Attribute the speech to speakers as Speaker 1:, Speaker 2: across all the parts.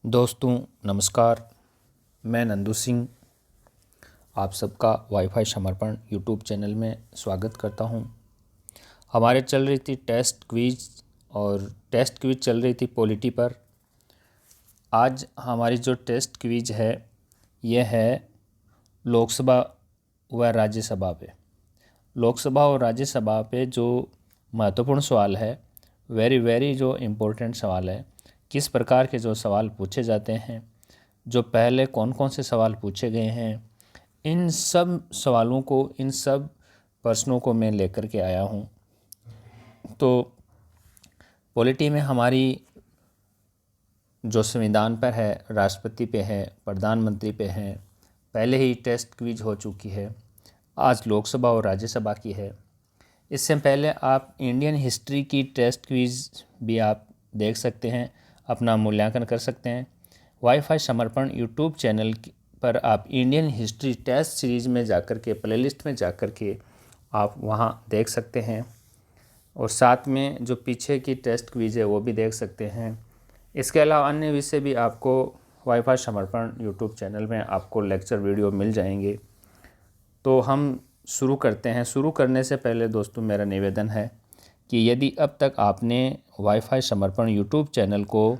Speaker 1: दोस्तों नमस्कार। मैं नंदू सिंह आप सबका वाईफाई समर्पण यूट्यूब चैनल में स्वागत करता हूं। हमारे चल रही थी टेस्ट क्विज चल रही थी पॉलिटी पर। आज हमारी जो टेस्ट क्विज है यह है लोकसभा व राज्यसभा पे। लोकसभा और राज्यसभा पे जो महत्वपूर्ण सवाल है, वेरी जो इम्पोर्टेंट सवाल है, किस प्रकार के जो सवाल पूछे जाते हैं, जो पहले कौन कौन से सवाल पूछे गए हैं, इन सब सवालों को, इन सब प्रश्नों को मैं लेकर के आया हूँ। तो पॉलिटी में हमारी जो संविधान पर है, राष्ट्रपति पे है, प्रधानमंत्री पे है, पहले ही टेस्ट क्विज हो चुकी है। आज लोकसभा और राज्यसभा की है। इससे पहले आप इंडियन हिस्ट्री की टेस्ट क्विज भी आप देख सकते हैं, अपना मूल्यांकन कर सकते हैं। वाईफाई समर्पण यूट्यूब चैनल पर आप इंडियन हिस्ट्री टेस्ट सीरीज़ में जाकर के, प्लेलिस्ट में जाकर के आप वहां देख सकते हैं, और साथ में जो पीछे की टेस्ट क्विज है वो भी देख सकते हैं। इसके अलावा अन्य विषय भी आपको वाईफाई समर्पण यूट्यूब चैनल में आपको लेक्चर वीडियो मिल जाएंगे। तो हम शुरू करते हैं। शुरू करने से पहले दोस्तों मेरा निवेदन है कि यदि अब तक आपने वाईफाई समर्पण यूट्यूब चैनल को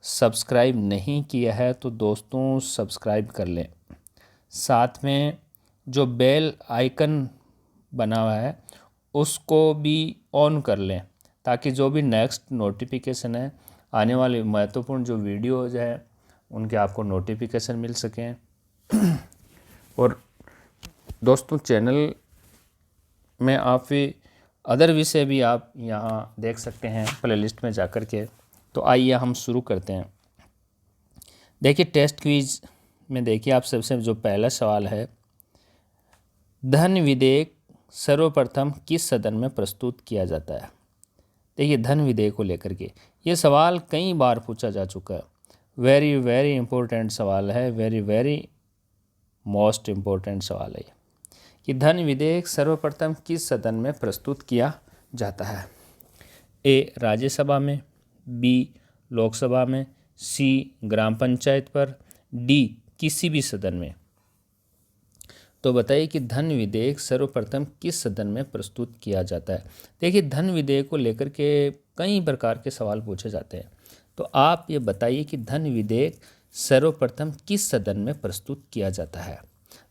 Speaker 1: सब्सक्राइब नहीं किया है तो दोस्तों सब्सक्राइब कर लें। साथ में जो बेल आइकन बना हुआ है उसको भी ऑन कर लें, ताकि जो भी नेक्स्ट नोटिफिकेशन है, आने वाले महत्वपूर्ण जो वीडियोज़ हैं उनके आपको नोटिफिकेशन मिल सकें। और दोस्तों चैनल में आप अदर विषय भी आप यहाँ देख सकते हैं प्लेलिस्ट में जाकर के। तो आइए हम शुरू करते हैं। देखिए टेस्ट क्विज में देखिए आप सबसे जो पहला सवाल है, धन विधेयक सर्वप्रथम किस सदन में प्रस्तुत किया जाता है। देखिए धन विधेयक को लेकर के ये सवाल कई बार पूछा जा चुका है। वेरी इम्पोर्टेंट सवाल है, वेरी मोस्ट इम्पोर्टेंट सवाल है कि धन विधेयक सर्वप्रथम किस सदन में प्रस्तुत किया जाता है। ए राज्यसभा में, बी लोकसभा में, सी ग्राम पंचायत पर, डी किसी भी सदन में। तो बताइए कि धन विधेयक सर्वप्रथम किस सदन में प्रस्तुत किया जाता है। देखिए धन विधेयक को लेकर के कई प्रकार के सवाल पूछे जाते हैं। तो आप ये बताइए कि धन विधेयक सर्वप्रथम किस सदन में प्रस्तुत किया जाता है।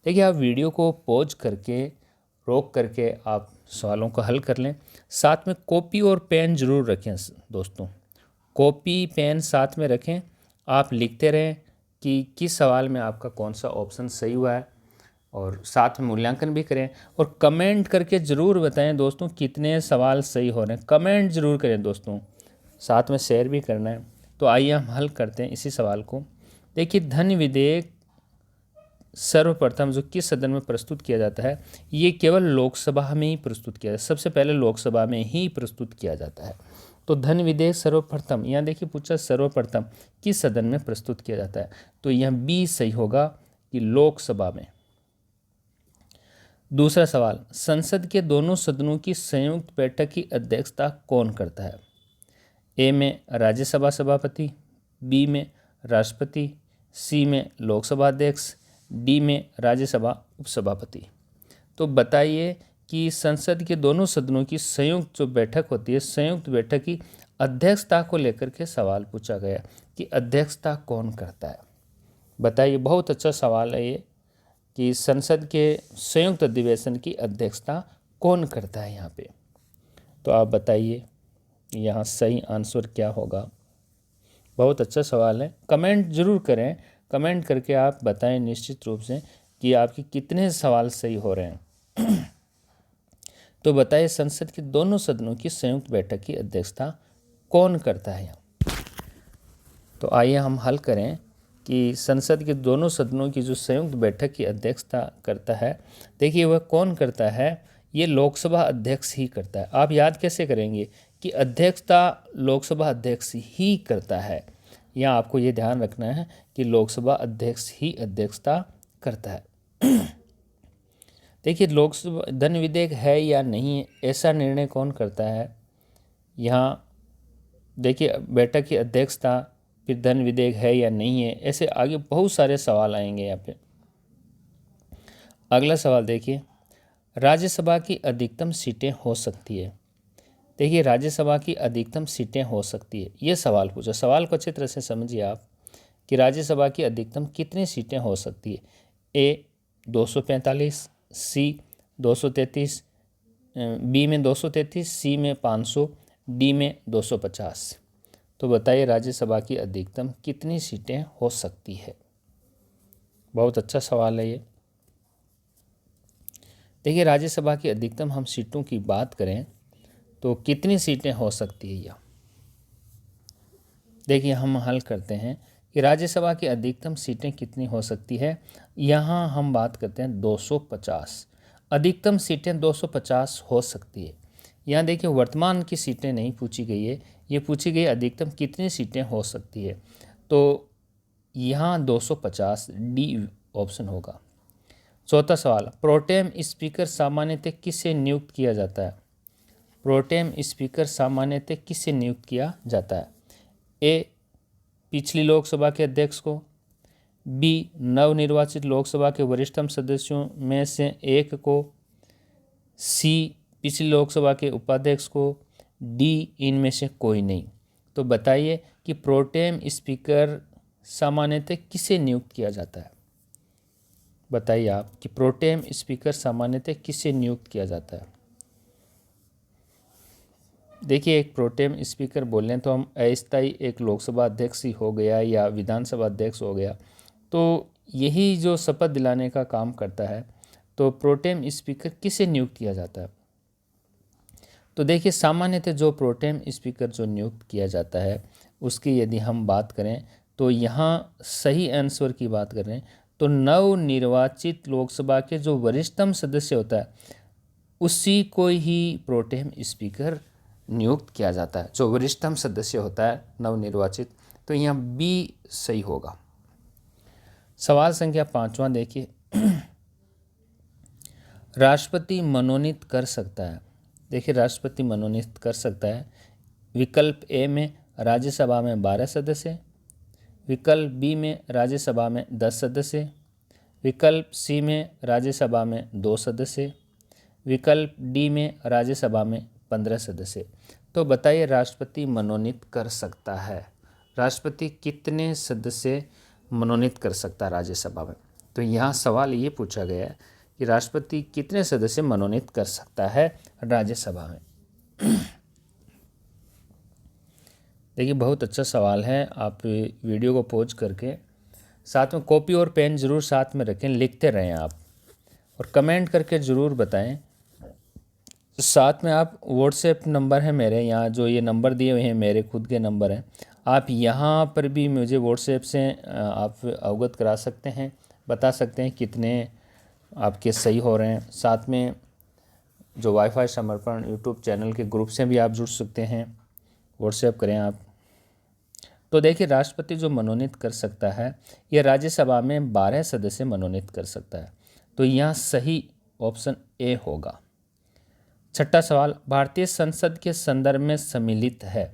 Speaker 1: देखिए आप वीडियो को पॉज करके, रोक करके आप सवालों को हल कर लें। साथ में कॉपी और पेन ज़रूर रखें दोस्तों, कॉपी पेन साथ में रखें। आप लिखते रहें कि किस सवाल में आपका कौन सा ऑप्शन सही हुआ है, और साथ में मूल्यांकन भी करें। और कमेंट करके ज़रूर बताएं दोस्तों कितने सवाल सही हो रहे हैं। कमेंट ज़रूर करें दोस्तों, साथ में शेयर भी करना है। तो आइए हम हल करते हैं इसी सवाल को। देखिए धन विधेयक सर्वप्रथम जो किस सदन में प्रस्तुत किया जाता है, ये केवल लोकसभा में ही प्रस्तुत किया जाता है। सबसे पहले लोकसभा में ही प्रस्तुत किया जाता है। तो धन विधेयक सर्वप्रथम, यहाँ देखिए पूछा सर्वप्रथम किस सदन में प्रस्तुत किया जाता है, तो यह बी सही होगा कि लोकसभा में। दूसरा सवाल, संसद के दोनों सदनों की संयुक्त बैठक की अध्यक्षता कौन करता है। ए में राज्यसभा सभापति, बी में राष्ट्रपति, सी में लोकसभा अध्यक्ष, डी में राज्यसभा उपसभापति। तो बताइए कि संसद के दोनों सदनों की संयुक्त जो बैठक होती है, संयुक्त बैठक की अध्यक्षता को लेकर के सवाल पूछा गया कि अध्यक्षता कौन करता है। बताइए, बहुत अच्छा सवाल है ये कि संसद के संयुक्त अधिवेशन की अध्यक्षता कौन करता है यहाँ पे। तो आप बताइए यहाँ सही आंसर क्या होगा। बहुत अच्छा सवाल है। कमेंट ज़रूर करें, कमेंट करके आप बताएं निश्चित रूप से कि आपके कितने सवाल सही हो रहे हैं। तो बताइए संसद के दोनों सदनों की संयुक्त बैठक की अध्यक्षता कौन करता है यहाँ। तो आइए हम हल करें कि संसद के दोनों सदनों की जो संयुक्त बैठक की अध्यक्षता करता है, देखिए वह कौन करता है, ये लोकसभा अध्यक्ष ही करता है। आप याद कैसे करेंगे कि अध्यक्षता लोकसभा अध्यक्ष ही करता है। यहाँ आपको ये ध्यान रखना है कि लोकसभा अध्यक्ष ही अध्यक्षता करता है। देखिए लोकसभा धन विधेयक है या नहीं, ऐसा निर्णय कौन करता है। यहाँ देखिए बैठक की अध्यक्षता फिर धन विधेयक है या नहीं है, ऐसे आगे बहुत सारे सवाल आएंगे यहाँ पे। अगला सवाल देखिए, राज्यसभा की अधिकतम सीटें हो सकती है। देखिए राज्यसभा की अधिकतम सीटें हो सकती है, ये सवाल पूछा। सवाल को अच्छी तरह से समझिए आप कि राज्यसभा की अधिकतम कितनी सीटें हो सकती है। ए 245, सी 233, बी में 233, सी में 500, डी में 250। तो बताइए राज्यसभा की अधिकतम कितनी सीटें हो सकती है। बहुत अच्छा सवाल है ये। देखिए राज्यसभा की अधिकतम हम सीटों की बात करें तो कितनी सीटें हो सकती है यह। देखिए हम हल करते हैं कि राज्यसभा की अधिकतम सीटें कितनी हो सकती है। यहाँ हम बात करते हैं 250, अधिकतम सीटें 250 हो सकती है। यहाँ देखिए वर्तमान की सीटें नहीं पूछी गई है, ये पूछी गई अधिकतम कितनी सीटें हो सकती है। तो यहाँ 250 डी ऑप्शन होगा। चौथा सवाल, प्रोटेम स्पीकर सामान्यतः किससे नियुक्त किया जाता है। प्रोटेम स्पीकर सामान्यतः किससे नियुक्त किया जाता है। ए पिछली लोकसभा के अध्यक्ष को, बी नवनिर्वाचित लोकसभा के वरिष्ठतम सदस्यों में से एक को, सी पिछली लोकसभा के उपाध्यक्ष को, डी इनमें से कोई नहीं। तो बताइए कि प्रोटेम स्पीकर सामान्यतः किसे नियुक्त किया जाता है। बताइए आप कि प्रोटेम स्पीकर सामान्यतः किसे नियुक्त किया जाता है। देखिए एक प्रोटेम स्पीकर बोलें तो हम अस्थायी एक लोकसभा अध्यक्ष ही हो गया या विधानसभा अध्यक्ष हो गया, तो यही जो शपथ दिलाने का काम करता है। तो प्रोटेम स्पीकर किसे नियुक्त किया जाता है। तो देखिए सामान्यतः जो प्रोटेम स्पीकर जो नियुक्त किया जाता है उसकी यदि हम बात करें तो यहाँ सही आंसर की बात कर रहे हैं तो नवनिर्वाचित लोकसभा के जो वरिष्ठतम सदस्य होता है उसी को ही प्रोटेम स्पीकर नियुक्त किया जाता है, जो वरिष्ठतम सदस्य होता है नवनिर्वाचित। तो यहाँ बी सही होगा। सवाल संख्या 5वां देखिए, राष्ट्रपति मनोनीत कर सकता है। देखिए राष्ट्रपति मनोनीत कर सकता है। विकल्प ए में राज्यसभा में 12 सदस्य, विकल्प बी में राज्यसभा में 10 सदस्य, विकल्प सी में राज्यसभा में 2 सदस्य, विकल्प डी में राज्यसभा में 15 सदस्य। तो बताइए राष्ट्रपति मनोनीत कर सकता है, राष्ट्रपति कितने सदस्य मनोनीत कर सकता है राज्यसभा में। तो यहाँ सवाल ये पूछा गया है कि राष्ट्रपति कितने सदस्य मनोनीत कर सकता है राज्यसभा में। देखिए बहुत अच्छा सवाल है। आप वीडियो को पॉज करके साथ में कॉपी और पेन ज़रूर साथ में रखें, लिखते रहें आप और कमेंट करके ज़रूर बताएं। साथ में आप व्हाट्सएप नंबर है मेरे यहाँ, जो ये नंबर दिए हुए हैं मेरे खुद के नंबर हैं, आप यहाँ पर भी मुझे व्हाट्सएप से आप अवगत करा सकते हैं, बता सकते हैं कितने आपके सही हो रहे हैं। साथ में जो वाईफाई समर्पण यूट्यूब चैनल के ग्रुप से भी आप जुड़ सकते हैं, व्हाट्सएप करें आप। तो देखिए राष्ट्रपति जो मनोनीत कर सकता है यह राज्यसभा में 12 सदस्य मनोनीत कर सकता है। तो यहाँ सही ऑप्शन ए होगा। छठा सवाल, भारतीय संसद के संदर्भ में सम्मिलित है।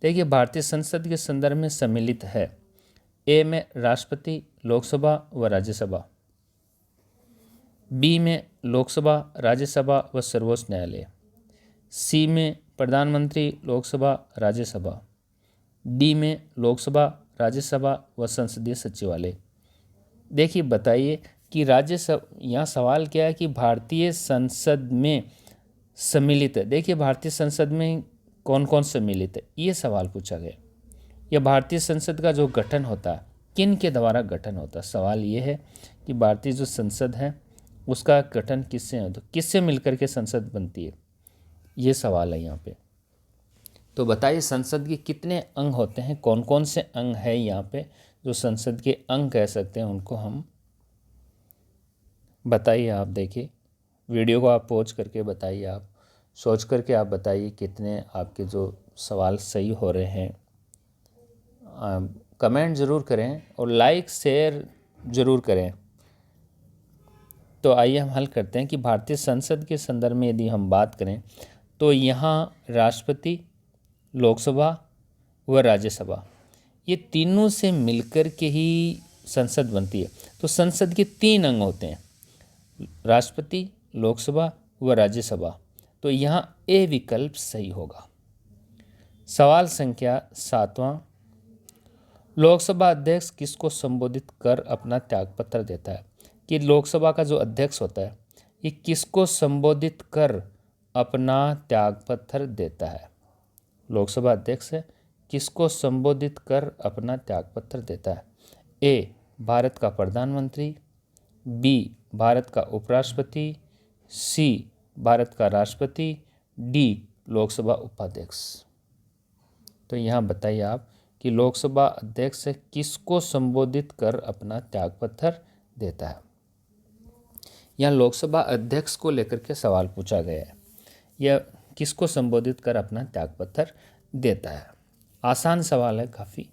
Speaker 1: देखिए भारतीय संसद के संदर्भ में सम्मिलित है। ए में राष्ट्रपति, लोकसभा व राज्यसभा, बी में लोकसभा, राज्यसभा व सर्वोच्च न्यायालय, सी में प्रधानमंत्री, लोकसभा, राज्यसभा, डी में लोकसभा, राज्यसभा व संसदीय सचिवालय। देखिए बताइए कि राज्यसभा, यहाँ सवाल क्या है कि भारतीय संसद में सम्मिलित है। देखिए भारतीय संसद में कौन कौन सम्मिलित है, ये सवाल पूछा गया। यह भारतीय संसद का जो गठन होता है किन के द्वारा गठन होता है। सवाल ये है कि भारतीय जो संसद है उसका गठन किससे होता है, किससे मिलकर के संसद बनती है, ये सवाल है यहाँ पे। तो बताइए संसद के कितने अंग होते हैं, कौन कौन से अंग है यहाँ पे जो संसद के अंग कह सकते हैं, उनको हम बताइए। आप देखिए वीडियो को आप पॉज करके बताइए, आप सोच करके आप बताइए कितने आपके जो सवाल सही हो रहे हैं। कमेंट ज़रूर करें और लाइक शेयर ज़रूर करें। तो आइए हम हल करते हैं कि भारतीय संसद के संदर्भ में यदि हम बात करें तो यहाँ राष्ट्रपति, लोकसभा व राज्यसभा ये तीनों से मिलकर के ही संसद बनती है। तो संसद के 3 अंग होते हैं, राष्ट्रपति, लोकसभा व राज्यसभा। तो यहाँ ए विकल्प सही होगा। सवाल संख्या 7वां, लोकसभा अध्यक्ष किसको संबोधित कर अपना त्यागपत्र देता है? कि लोकसभा का जो अध्यक्ष होता है ये किसको संबोधित कर अपना त्यागपत्र देता है? लोकसभा अध्यक्ष किसको संबोधित कर अपना त्यागपत्र देता है? ए भारत का प्रधानमंत्री, बी भारत का उपराष्ट्रपति, सी भारत का राष्ट्रपति, डी लोकसभा उपाध्यक्ष। तो यहाँ बताइए आप कि लोकसभा अध्यक्ष किसको संबोधित कर अपना त्यागपत्र देता है? यहाँ लोकसभा अध्यक्ष को लेकर के सवाल पूछा गया है, यह किसको संबोधित कर अपना त्यागपत्र देता है। आसान सवाल है काफ़ी।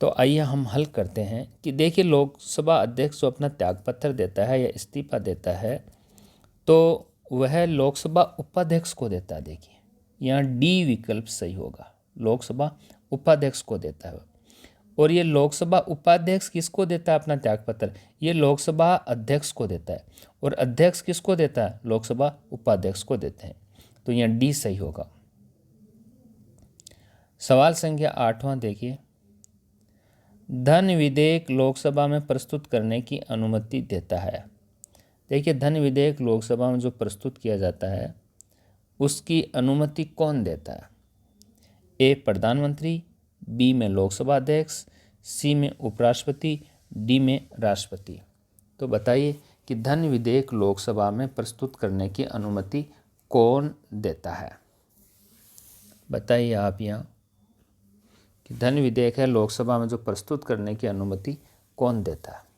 Speaker 1: तो आइए हम हल करते हैं कि देखिए लोकसभा अध्यक्ष जो अपना त्यागपत्र देता है या इस्तीफा देता है तो वह लोकसभा उपाध्यक्ष को देता है। देखिए यहाँ डी विकल्प सही होगा, लोकसभा उपाध्यक्ष को देता है। और ये लोकसभा उपाध्यक्ष किसको देता है अपना त्यागपत्र? ये लोकसभा अध्यक्ष को देता है। और अध्यक्ष किसको देता है? लोकसभा उपाध्यक्ष को देते हैं। तो यहाँ डी सही होगा। सवाल संख्या 8वां देखिए, धन विधेयक लोकसभा में प्रस्तुत करने की अनुमति देता है। देखिए धन विधेयक लोकसभा में जो प्रस्तुत किया जाता है उसकी अनुमति कौन देता है? ए प्रधानमंत्री, बी में लोकसभा अध्यक्ष, सी में उपराष्ट्रपति, डी में राष्ट्रपति। तो बताइए कि धन विधेयक लोकसभा में प्रस्तुत करने की अनुमति कौन देता है? बताइए आप यहाँ कि धन विधेयक है लोकसभा में जो प्रस्तुत करने की अनुमति कौन देता है?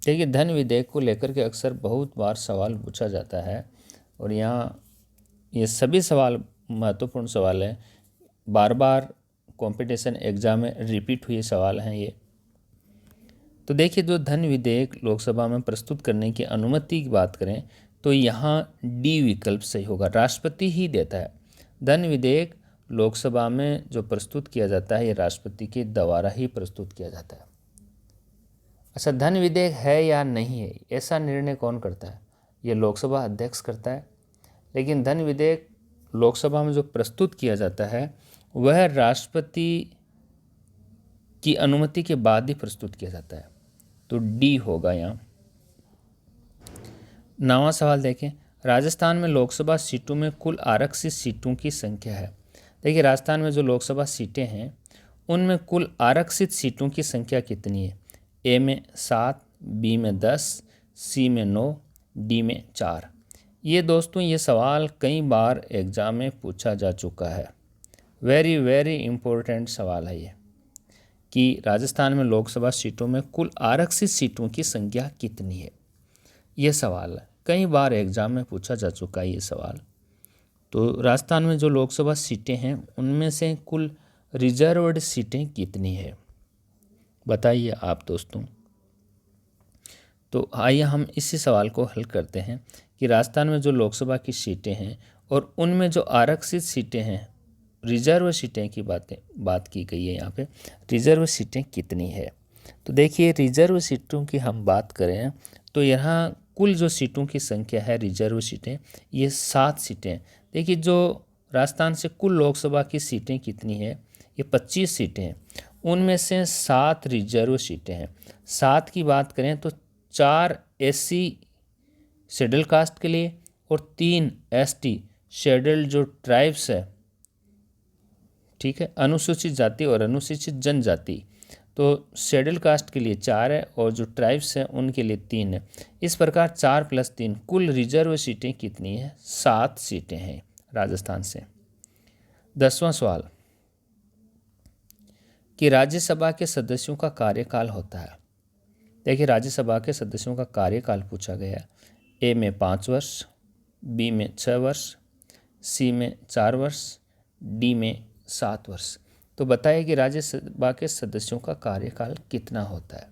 Speaker 1: देखिए धन विधेयक को लेकर के अक्सर बहुत बार सवाल पूछा जाता है और यहाँ ये सभी सवाल महत्वपूर्ण सवाल हैं, बार बार कंपटीशन एग्जाम में रिपीट हुए सवाल हैं ये। तो देखिए जो धन विधेयक लोकसभा में प्रस्तुत करने की अनुमति की बात करें तो यहाँ डी विकल्प सही होगा, राष्ट्रपति ही देता है। धन विधेयक लोकसभा में जो प्रस्तुत किया जाता है ये राष्ट्रपति के द्वारा ही प्रस्तुत किया जाता है। अच्छा धन विधेयक है या नहीं है ऐसा निर्णय कौन करता है? ये लोकसभा अध्यक्ष करता है। लेकिन धन विधेयक लोकसभा में जो प्रस्तुत किया जाता है वह राष्ट्रपति की अनुमति के बाद ही प्रस्तुत किया जाता है। तो डी होगा यहाँ। 9वां सवाल देखें, राजस्थान में लोकसभा सीटों में कुल आरक्षित सीटों की संख्या है। देखिए राजस्थान में जो लोकसभा सीटें हैं उनमें कुल आरक्षित सीटों की संख्या कितनी है? ए में 7, बी में 10, सी में 9, डी में 4। ये दोस्तों ये सवाल कई बार एग्ज़ाम में पूछा जा चुका है। वेरी वेरी इम्पोर्टेंट सवाल है ये कि राजस्थान में लोकसभा सीटों में कुल आरक्षित सीटों की संख्या कितनी है। ये सवाल है कई बार एग्ज़ाम में पूछा जा चुका है ये सवाल। तो राजस्थान में जो लोकसभा सीटें हैं उनमें से कुल रिजर्व्ड सीटें कितनी है बताइए आप दोस्तों। तो आइए हम इसी सवाल को हल करते हैं कि राजस्थान में जो लोकसभा की सीटें हैं और उनमें जो आरक्षित सीटें हैं, रिजर्व सीटें की बात की गई है यहाँ पे, रिजर्व सीटें कितनी है। तो देखिए रिजर्व सीटों की हम बात करें तो यहाँ कुल जो सीटों की संख्या है रिजर्व सीटें ये 7 सीटें। देखिए जो राजस्थान से कुल लोकसभा की सीटें कितनी है, ये 25 सीटें हैं, उनमें से 7 रिजर्व सीटें हैं। 7 की बात करें तो 4 SC शेड्यूल कास्ट के लिए और 3 ST शेड्यूल जो ट्राइब्स है, ठीक है, अनुसूचित जाति और अनुसूचित जनजाति, तो शेड्यूल कास्ट के लिए 4 है और जो ट्राइब्स हैं उनके लिए 3 है। इस प्रकार 4 + 3 कुल रिजर्व सीटें कितनी है? 7 सीटें हैं राजस्थान से। 10वां सवाल कि राज्यसभा के सदस्यों का कार्यकाल होता है। देखिए राज्यसभा के सदस्यों का कार्यकाल पूछा गया है। ए में 5 वर्ष, बी में 6 वर्ष, सी में 4 वर्ष, डी में 7 वर्ष। तो बताइए कि राज्यसभा के सदस्यों का कार्यकाल कितना होता है।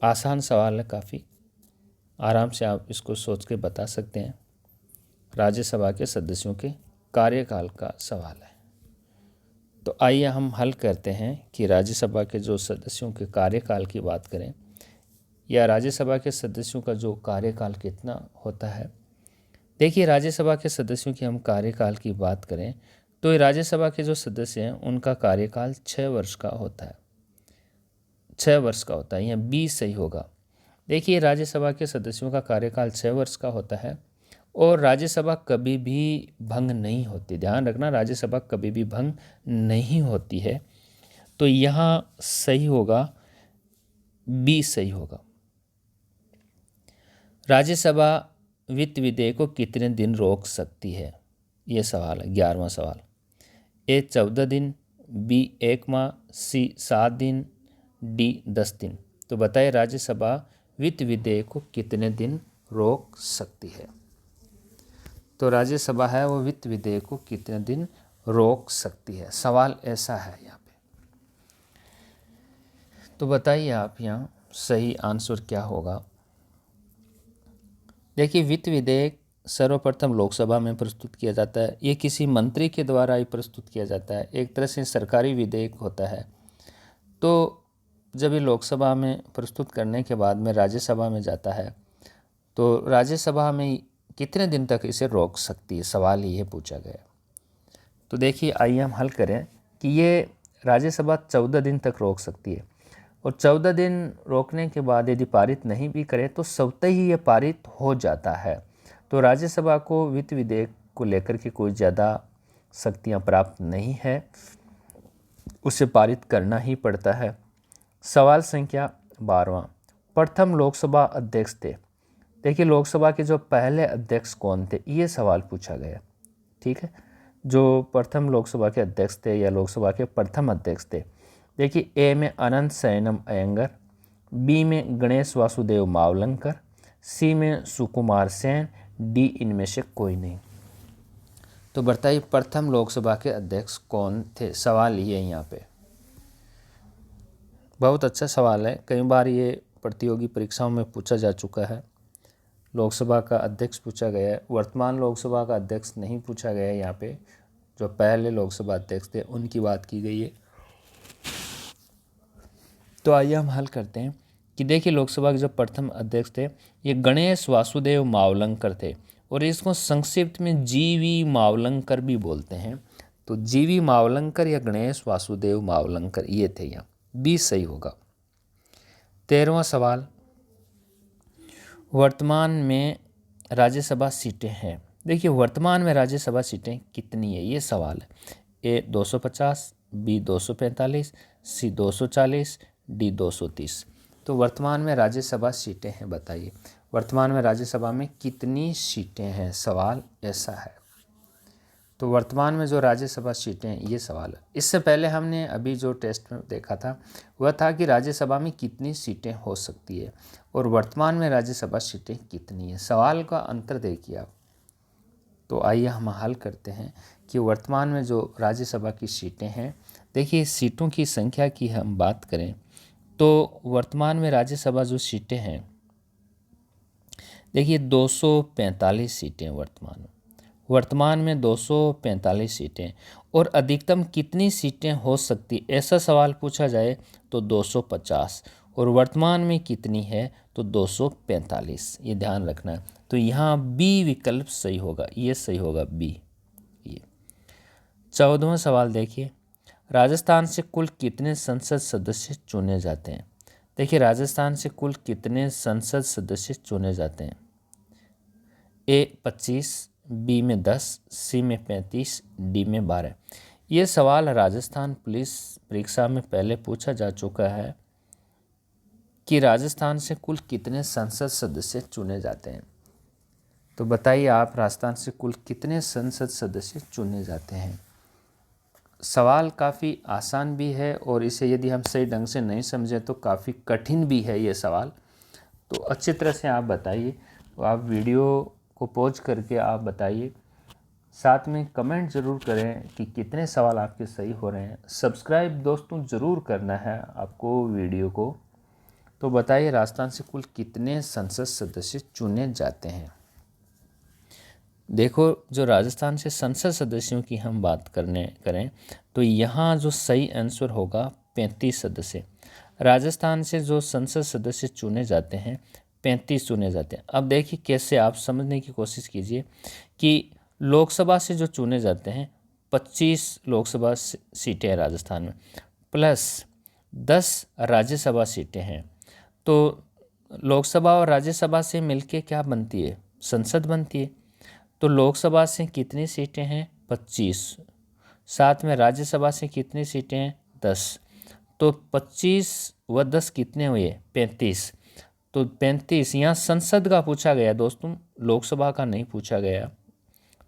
Speaker 1: आसान सवाल है, काफ़ी आराम से आप इसको सोच के बता सकते हैं। राज्यसभा के सदस्यों के कार्यकाल का सवाल है। तो आइए हम हल करते हैं कि राज्यसभा के जो सदस्यों के कार्यकाल की बात करें या राज्यसभा के सदस्यों का जो कार्यकाल कितना होता है। देखिए, राज्यसभा के सदस्यों की हम कार्यकाल की बात करें तो ये राज्यसभा के जो सदस्य हैं उनका कार्यकाल 6 वर्ष का होता है। 6 वर्ष का होता है, यहाँ 20 सही होगा। देखिए, राज्यसभा के सदस्यों का कार्यकाल 6 वर्ष का होता है और राज्यसभा कभी भी भंग नहीं होती। ध्यान रखना, राज्यसभा कभी भी भंग नहीं होती है। तो यहाँ सही होगा, 20 सही होगा। राज्यसभा वित्त विधेयक को कितने दिन रोक सकती है, ये सवाल है। 11वां सवाल। ए 14 दिन, बी 1 माह, सी 7 दिन, डी 10 दिन। तो बताइए राज्यसभा वित्त विधेयक को कितने दिन रोक सकती है। तो राज्यसभा है वो वित्त विधेयक को कितने दिन रोक सकती है, सवाल ऐसा है यहाँ पे। तो बताइए आप यहाँ सही आंसर क्या होगा। देखिए, वित्त विधेयक सर्वप्रथम लोकसभा में प्रस्तुत किया जाता है। ये किसी मंत्री के द्वारा ही प्रस्तुत किया जाता है, एक तरह से सरकारी विधेयक होता है। तो जब ये लोकसभा में प्रस्तुत करने के बाद में राज्यसभा में जाता है तो राज्यसभा में कितने दिन तक इसे रोक सकती है, सवाल ये पूछा गया। तो देखिए, आइए हम हल करें कि ये राज्यसभा 14 दिन तक रोक सकती है और 14 दिन रोकने के बाद यदि पारित नहीं भी करे तो स्वतः ही ये पारित हो जाता है। तो राज्यसभा को वित्त विधेयक को लेकर के कोई ज़्यादा शक्तियाँ प्राप्त नहीं है, उसे पारित करना ही पड़ता है। सवाल संख्या 12वां। प्रथम लोकसभा अध्यक्ष थे। देखिए, लोकसभा के जो पहले अध्यक्ष कौन थे, ये सवाल पूछा गया। ठीक है, जो प्रथम लोकसभा के अध्यक्ष थे या लोकसभा के प्रथम अध्यक्ष थे। देखिए, ए में अनंत शयनम अयंगर, बी में गणेश वासुदेव मावलंकर, सी में सुकुमार सेन, डी इनमें से कोई नहीं। तो बताइए प्रथम लोकसभा के अध्यक्ष कौन थे, सवाल ये यहाँ पे। बहुत अच्छा सवाल है, कई बार ये प्रतियोगी परीक्षाओं में पूछा जा चुका है। लोकसभा का अध्यक्ष पूछा गया है, वर्तमान लोकसभा का अध्यक्ष नहीं पूछा गया है। यहाँ पे जो पहले लोकसभा अध्यक्ष थे उनकी बात की गई है। तो आइए हम हल करते हैं कि देखिए, लोकसभा के जो प्रथम अध्यक्ष थे ये गणेश वासुदेव मावलंकर थे और इसको संक्षिप्त में जीवी मावलंकर भी बोलते हैं। तो जीवी मावलंकर या गणेश वासुदेव मावलंकर ये थे, यहाँ 20 सही होगा। 13वां सवाल। वर्तमान में राज्यसभा सीटें हैं। देखिए, वर्तमान में राज्यसभा सीटें कितनी है, ये सवाल है। ए 250, बी 245, सी 240, डी 230। तो वर्तमान में राज्यसभा सीटें हैं, बताइए वर्तमान में राज्यसभा में कितनी सीटें हैं, सवाल ऐसा है। तो वर्तमान में जो राज्यसभा सीटें हैं, ये सवाल है। इससे पहले हमने अभी जो टेस्ट में देखा था वह था कि राज्यसभा में कितनी सीटें हो सकती है और वर्तमान में राज्यसभा सीटें कितनी है, सवाल का अंतर देखिए आप। तो आइए हम हल करते हैं कि वर्तमान में जो राज्यसभा की सीटें हैं। देखिए, सीटों की संख्या की हम बात करें तो वर्तमान में राज्यसभा जो सीटें हैं, देखिए 245 सीटें वर्तमान में 245 सीटें। और अधिकतम कितनी सीटें हो सकती, ऐसा सवाल पूछा जाए तो 250 और वर्तमान में कितनी है तो 245, ये ध्यान रखना है। तो यहाँ बी विकल्प सही होगा, ये सही होगा बी। ये 14वां सवाल देखिए, राजस्थान से कुल कितने संसद सदस्य चुने जाते हैं। देखिए, राजस्थान से कुल कितने संसद सदस्य चुने जाते हैं। ए 25, बी में 10, सी में 35, डी में 12। ये सवाल राजस्थान पुलिस परीक्षा में पहले पूछा जा चुका है कि राजस्थान से कुल कितने संसद सदस्य चुने जाते हैं। तो बताइए आप, राजस्थान से कुल कितने संसद सदस्य चुने जाते हैं। सवाल काफ़ी आसान भी है और इसे यदि हम सही ढंग से नहीं समझें तो काफ़ी कठिन भी है ये सवाल। तो अच्छी तरह से आप बताइए, आप वीडियो को पॉज करके आप बताइए, साथ में कमेंट ज़रूर करें कि कितने सवाल आपके सही हो रहे हैं। सब्सक्राइब दोस्तों ज़रूर करना है आपको वीडियो को। तो बताइए राजस्थान से कुल कितने संसद सदस्य चुने जाते हैं। देखो, जो राजस्थान से संसद सदस्यों की हम बात करें तो यहाँ जो सही आंसर होगा 35 सदस्य। राजस्थान से जो संसद सदस्य चुने जाते हैं 35 चुने जाते हैं। अब देखिए कैसे, आप समझने की कोशिश कीजिए कि लोकसभा से जो चुने जाते हैं 25 लोकसभा सीटें हैं राजस्थान में, प्लस 10 राज्यसभा सीटें हैं। तो लोकसभा और राज्यसभा से मिलके क्या बनती है, संसद बनती है। तो लोकसभा से कितनी सीटें हैं, 25, साथ में राज्यसभा से कितनी सीटें हैं, 10। तो 25 व 10 कितने हुए, 35। तो 35 यहाँ संसद का पूछा गया दोस्तों, लोकसभा का नहीं पूछा गया।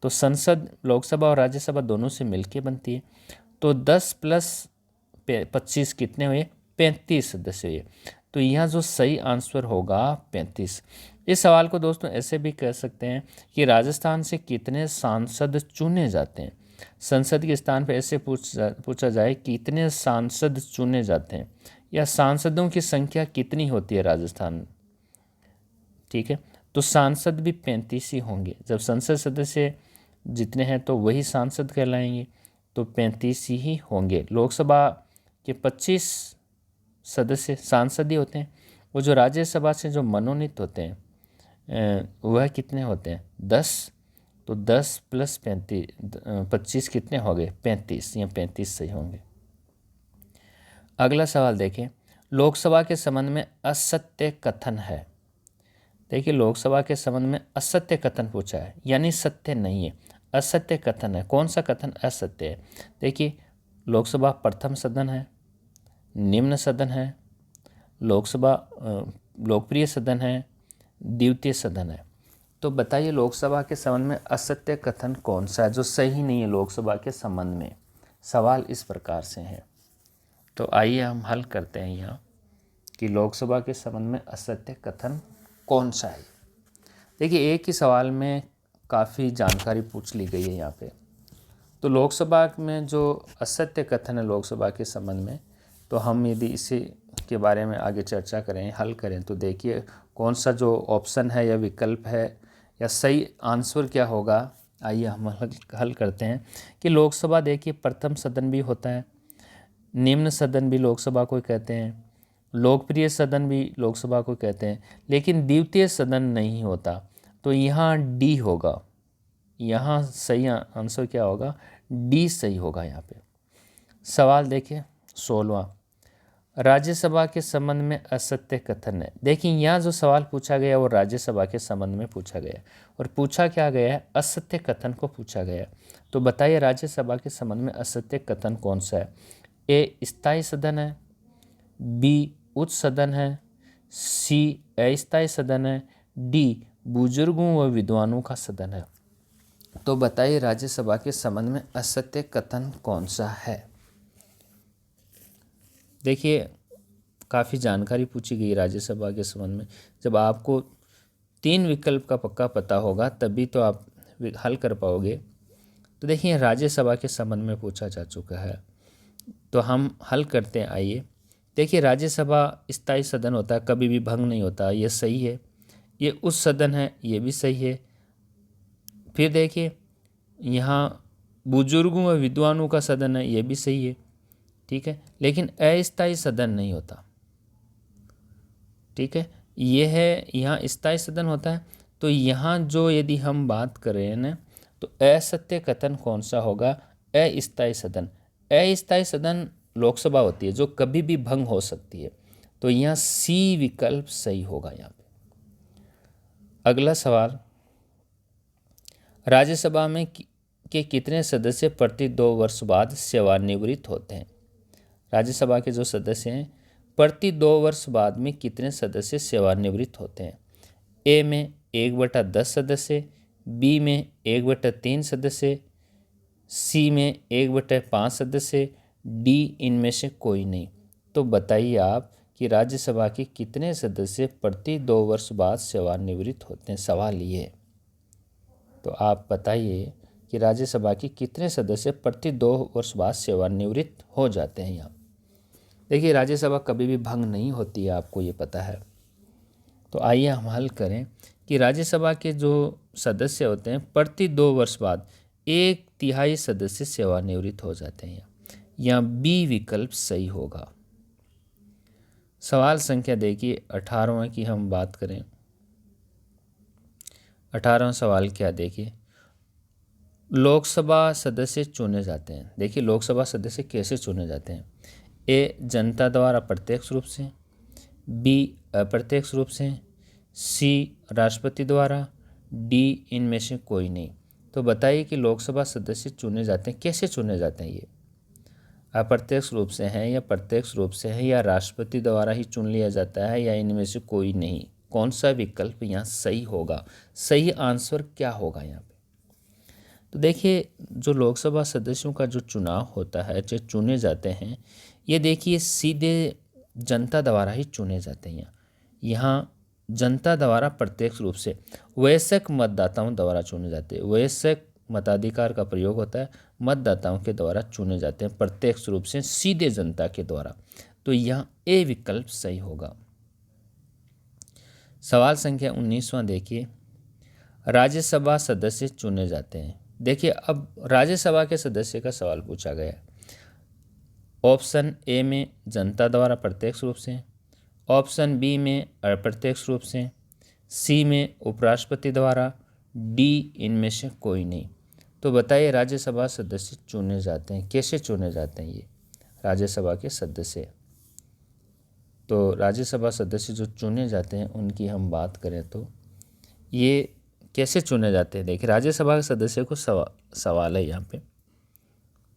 Speaker 1: तो संसद लोकसभा और राज्यसभा दोनों से मिलके बनती है। तो 10 प्लस 25 कितने हुए, 35 सदस्य हुए। तो यहाँ जो सही आंसर होगा 35। इस सवाल को दोस्तों ऐसे भी कह सकते हैं कि राजस्थान से कितने सांसद चुने जाते हैं। संसद के स्थान पर ऐसे पूछा जाए कितने सांसद चुने जाते हैं, या सांसदों की संख्या कितनी होती है राजस्थान में। ठीक है, तो सांसद भी 35 ही होंगे। जब संसद सदस्य जितने हैं तो वही सांसद कहलाएंगे, तो 35 ही होंगे। लोकसभा के 25 सदस्य सांसद ही होते हैं। वो जो राज्यसभा से जो मनोनीत होते हैं वह कितने होते हैं, 10। तो 10 प्लस 25 कितने हो गए, 35। या 35 सही होंगे। अगला सवाल देखें, लोकसभा के संबंध में असत्य कथन है। देखिए, लोकसभा के संबंध में असत्य कथन पूछा है, यानी सत्य नहीं है, असत्य कथन है। कौन सा कथन असत्य है। देखिए, लोकसभा प्रथम सदन है, निम्न सदन है, लोकसभा लोकप्रिय सदन है, द्वितीय सदन है। तो बताइए लोकसभा के संबंध में असत्य कथन कौन सा है जो सही नहीं है लोकसभा के संबंध में। सवाल इस प्रकार से है। तो आइए हम हल करते हैं यहाँ कि लोकसभा के संबंध में असत्य कथन कौन सा है। देखिए, एक ही सवाल में काफ़ी जानकारी पूछ ली गई है यहाँ पे। तो लोकसभा में जो असत्य कथन है लोकसभा के संबंध में, तो हम यदि इसी के बारे में आगे चर्चा करें, हल करें, तो देखिए कौन सा जो ऑप्शन है या विकल्प है या सही आंसर क्या होगा। आइए हम हल करते हैं कि लोकसभा देखिए प्रथम सदन भी होता है, निम्न सदन भी लोकसभा को कहते हैं, लोकप्रिय सदन भी लोकसभा को कहते हैं, लेकिन द्वितीय सदन नहीं होता। तो यहाँ डी होगा। यहाँ सही आंसर क्या होगा, डी सही होगा यहाँ पे। सवाल देखिए 16वां, राज्यसभा के संबंध में असत्य कथन है। देखिए, यहाँ जो सवाल पूछा गया वो राज्यसभा के संबंध में पूछा गया और पूछा क्या गया है, असत्य कथन को पूछा गया। तो बताइए राज्यसभा के संबंध में असत्य कथन कौन सा है। ए स्थायी सदन है, बी उच्च सदन है, सी अस्थायी सदन है, डी बुजुर्गों व विद्वानों का सदन है। तो बताइए राज्यसभा के संबंध में असत्य कथन कौन सा है। देखिए, काफ़ी जानकारी पूछी गई राज्यसभा के संबंध में। जब आपको 3 विकल्प का पक्का पता होगा तभी तो आप हल कर पाओगे। तो देखिए, राज्यसभा के संबंध में पूछा जा चुका है, तो हम हल करते हैं। आइए देखिए, राज्यसभा स्थायी सदन होता है, कभी भी भंग नहीं होता, ये सही है। ये उच्च सदन है, ये भी सही है। फिर देखिए, यहाँ बुजुर्गों व विद्वानों का सदन है, ये भी सही है। ठीक है, लेकिन अस्थायी सदन नहीं होता। ठीक है, ये है, यहाँ स्थायी सदन होता है। तो यहाँ जो यदि हम बात करें ना, तो असत्य कथन कौन सा होगा, अस्थायी सदन। अस्थायी सदन लोकसभा होती है जो कभी भी भंग हो सकती है। तो यहाँ सी विकल्प सही होगा यहाँ पे। अगला सवाल, राज्यसभा में के कितने सदस्य प्रति 2 वर्ष बाद सेवानिवृत्त होते हैं। राज्यसभा के जो सदस्य हैं प्रति 2 वर्ष बाद में कितने सदस्य सेवानिवृत्त होते हैं। ए में 1/10 सदस्य, बी में 1/3 सदस्य, सी में 1/5 सदस्य, डी इनमें से कोई नहीं। तो बताइए आप कि राज्यसभा के कितने सदस्य प्रति 2 वर्ष बाद सेवानिवृत्त होते हैं। सवाल ये है। तो आप बताइए कि राज्यसभा के कितने सदस्य प्रति 2 वर्ष बाद सेवानिवृत्त हो जाते हैं। यहाँ देखिए, राज्यसभा कभी भी भंग नहीं होती है, आपको ये पता है। तो आइए हम हल करें कि राज्यसभा के जो सदस्य होते हैं प्रति 2 वर्ष बाद 1/3 सदस्य सेवानिवृत्त हो जाते हैं। यहाँ बी विकल्प सही होगा। सवाल संख्या देखिए 18वां की हम बात करें। 18वां सवाल क्या देखिए, लोकसभा सदस्य चुने जाते हैं। देखिए लोकसभा सदस्य कैसे चुने जाते हैं। ए जनता द्वारा प्रत्यक्ष रूप से, बी अप्रत्यक्ष रूप से, सी राष्ट्रपति द्वारा, डी इनमें से कोई नहीं। तो बताइए कि लोकसभा सदस्य चुने जाते हैं, कैसे चुने जाते हैं। ये अप्रत्यक्ष रूप से हैं या प्रत्यक्ष रूप से है या राष्ट्रपति द्वारा ही चुन लिया जाता है या इनमें से कोई नहीं। कौन सा विकल्प यहाँ सही होगा, सही आंसर क्या होगा यहाँ पे। तो देखिए जो लोकसभा सदस्यों का जो चुनाव होता है, जो चुने जाते हैं, ये देखिए सीधे जनता द्वारा ही चुने जाते हैं। यहाँ जनता द्वारा प्रत्यक्ष रूप से वयस्क मतदाताओं द्वारा चुने जाते हैं। वयस्क मताधिकार का प्रयोग होता है, मतदाताओं के द्वारा चुने जाते हैं प्रत्यक्ष रूप से, सीधे जनता के द्वारा। तो यहाँ ए विकल्प सही होगा। सवाल संख्या 19वां देखिए, राज्यसभा सदस्य चुने जाते हैं। देखिए अब राज्यसभा के सदस्य का सवाल पूछा गया है। ऑप्शन ए में जनता द्वारा प्रत्यक्ष रूप से, ऑप्शन बी में अप्रत्यक्ष रूप से, सी में उपराष्ट्रपति द्वारा, डी इनमें से कोई नहीं। तो बताइए राज्यसभा सदस्य चुने जाते हैं, कैसे चुने जाते हैं ये राज्यसभा के सदस्य। तो राज्यसभा सदस्य जो चुने जाते हैं उनकी हम बात करें तो ये कैसे चुने जाते हैं। देखिए राज्यसभा के सदस्य को सवाल है यहाँ पे।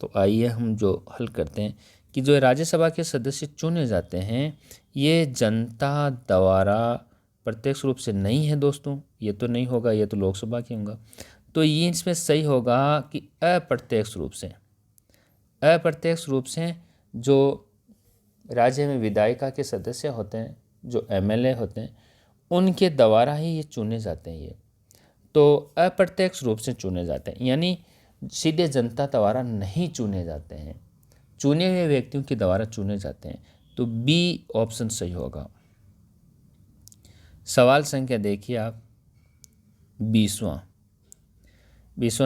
Speaker 1: तो आइए हम जो हल करते हैं कि जो राज्यसभा के सदस्य चुने जाते हैं ये जनता द्वारा प्रत्यक्ष रूप से नहीं है दोस्तों, ये तो नहीं होगा, ये तो लोकसभा की होगा। तो ये इसमें सही होगा कि अप्रत्यक्ष रूप से। अप्रत्यक्ष रूप से जो राज्य में विधायिका के सदस्य होते हैं, जो एमएलए होते हैं, उनके द्वारा ही ये चुने जाते हैं। ये तो अप्रत्यक्ष रूप से चुने जाते हैं, यानी सीधे जनता द्वारा नहीं चुने जाते हैं, चुने हुए व्यक्तियों के द्वारा चुने जाते हैं। तो बी ऑप्शन सही होगा। सवाल संख्या देखिए आप 20वां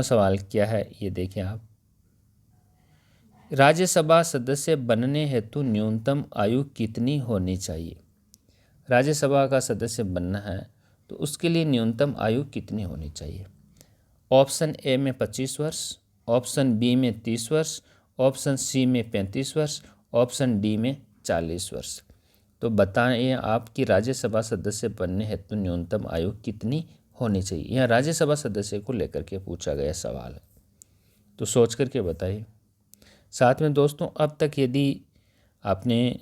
Speaker 1: सवाल क्या है ये देखिए आप। राज्यसभा सदस्य बनने हेतु न्यूनतम आयु कितनी होनी चाहिए। राज्यसभा का सदस्य बनना है तो उसके लिए न्यूनतम आयु कितनी होनी चाहिए। ऑप्शन ए में 25 वर्ष, ऑप्शन बी में 30 वर्ष, ऑप्शन सी में 35 वर्ष, ऑप्शन डी में 40 वर्ष। तो बताएं आपकी राज्यसभा सदस्य बनने हेतु न्यूनतम आयु कितनी होनी चाहिए। यह राज्यसभा सदस्य को लेकर के पूछा गया सवाल है, तो सोच करके बताइए। साथ में दोस्तों अब तक यदि आपने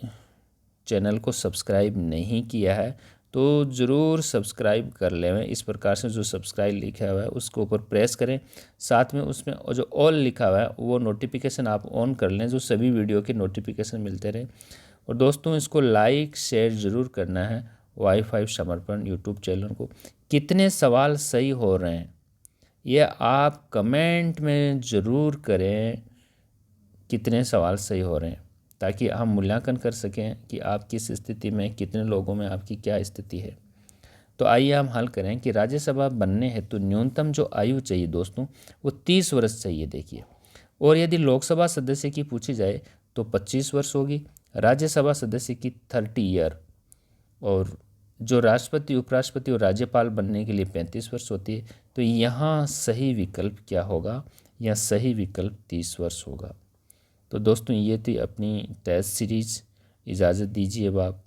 Speaker 1: चैनल को सब्सक्राइब नहीं किया है तो ज़रूर सब्सक्राइब कर लें। इस प्रकार से जो सब्सक्राइब लिखा हुआ है उसको ऊपर प्रेस करें, साथ में उसमें जो ऑल लिखा हुआ है वो नोटिफिकेशन आप ऑन कर लें, जो सभी वीडियो के नोटिफिकेशन मिलते रहें। और दोस्तों इसको लाइक शेयर ज़रूर करना है वाई5 समर्पण यूट्यूब चैनल को। कितने सवाल सही हो रहे हैं ये आप कमेंट में ज़रूर करें, कितने सवाल सही हो रहे हैं, ताकि हम मूल्यांकन कर सकें कि आप किस स्थिति में, कितने लोगों में आपकी क्या स्थिति है। तो आइए हम हल करें कि राज्यसभा बनने हेतु न्यूनतम जो आयु चाहिए दोस्तों वो 30 वर्ष चाहिए देखिए। और यदि लोकसभा सदस्य की पूछी जाए तो 25 वर्ष होगी, राज्यसभा सदस्य की 30 ईयर, और जो राष्ट्रपति, उपराष्ट्रपति और राज्यपाल बनने के लिए 35 वर्ष होती है। तो यहाँ सही विकल्प क्या होगा, यहाँ सही विकल्प 30 वर्ष होगा। तो दोस्तों ये थी अपनी टेस्ट सीरीज़। इजाज़त दीजिए अब आप।